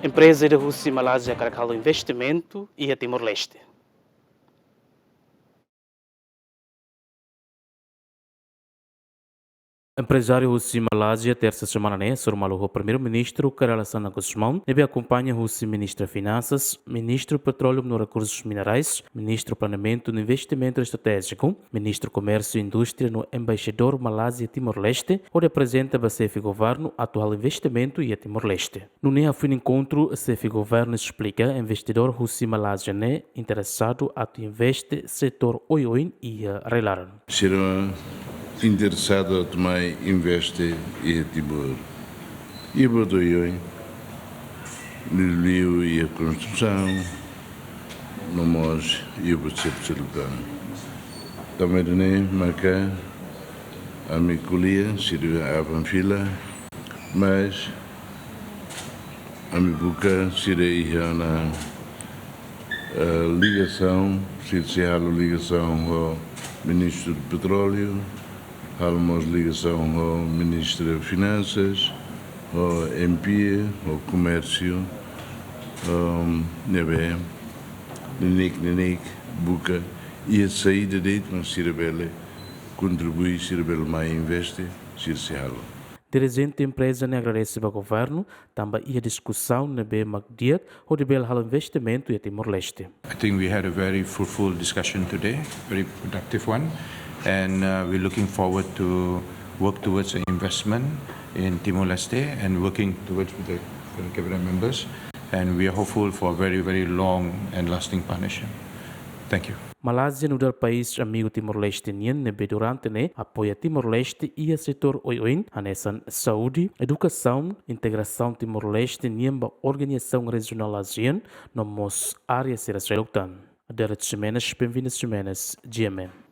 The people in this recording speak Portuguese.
Empreza de husi Malázia, hakarak investimentu e Timor-Leste. Empresário husi Malázia, terça semana, né? Surmalo o primeiro-ministro, Karala Sana Guzmão, nebe acompanha husi ministro de Finanças, ministro Petróleo e Recursos Minerais, ministro Planeamento e Investimento Estratégico, ministro Comércio e Indústria no embaixador Malázia Timor-Leste, onde apresenta o CEF Governo atual investimento e Timor-Leste. No NEA fim encontro, CEF Governo explica investidor husi Malázia, né? Interessado a investe setor oioin e relaram. Interessado também investe em Timor. E Bodoioi, no Rio e a construção, no Mos e o Bacep-Silicão. Também marca a minha colia, sirve a Panfila, mas a minha boca sirve na ligação, se há ligação ao Ministro do Petróleo, há ligação ao Ministro das Finanças, ao MP, ao Comércio, ao Ninik, Buca, e a saída dele, mas Cirabela contribui, Cirabela mais investe, Circialo. Dirigente empresa ne agradece ao governo, também a discussão na BMACDIAT, onde bel hal investimento e Timor-Leste. I think we had a very fruitful discussion today, very productive one, and we're looking forward to work towards an investment in Timor-Leste and working towards with the cabinet members, and we are hopeful for a very, very long and lasting partnership. Thank you. Malázia no dar país amigo Timor-Leste nebe durante apoia Timor-Leste e a setor oioin, anesan saúde, educação, integração Timor-Leste niemba organização regional ASEAN, nomos área será seletan. Derek Jimenez, bem-vindos Jimenez, GMM.